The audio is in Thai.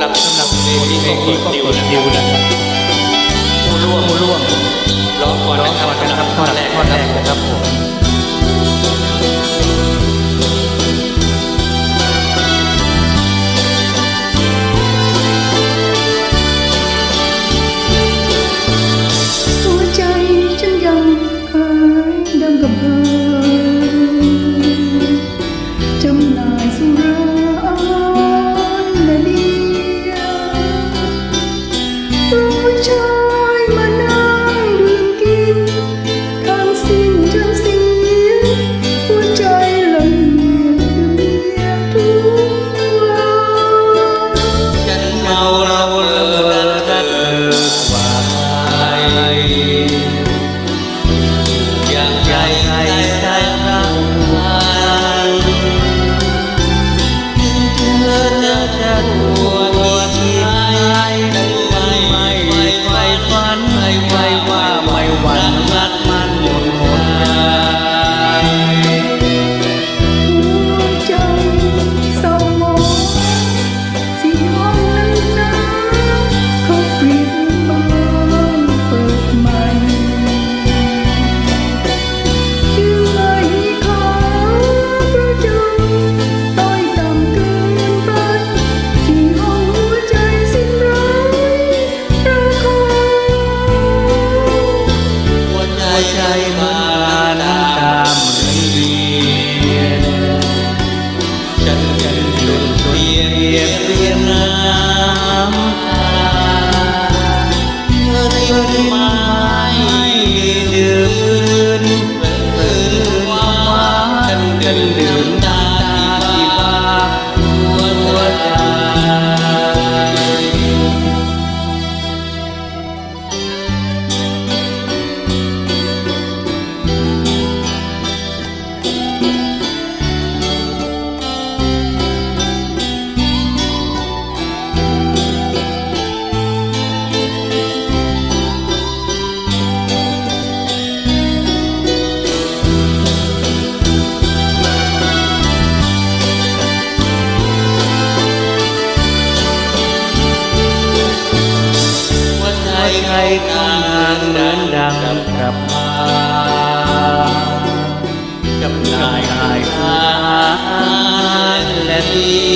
หรับเพลงนี้ก็กดดิวนะครับผู้ร่วมร้องก่อนนะครับท่อนแรกนะครับผมหัวใจฉันยังเคยดังกับเธอจำหน่ายสุราและเบียร์ผู้ชายมานั่งดื่มกินทำสิ้นจนเสียหัวใจละเอียดทุกวันฉันเมาเราเลิกกันกว่าใครอย่างใจรักกันเธอจะตัวที่ไม่ฝันไม่ว่าไม่หวั่นรักมันหมดหัวใจเศร้าหมองที่ห้องนั้นนะเขาเปลี่ยนบ้านเปิดใหม่ชื่อไม่ขอประจำต้อยต่ำเกินไปที่ห้องหัวใจสิ้นร้ายระคอยหัวใจมาน้ำตาเหมือนเรียนฉันหลุดเปลี่ยนน้ำตาเธอได้มาให้ดื่มความหวานกันดื่มตาที่บาหัวใจใครทำงานเหมือนดังกลับมาจำหน่ายอาหารและดี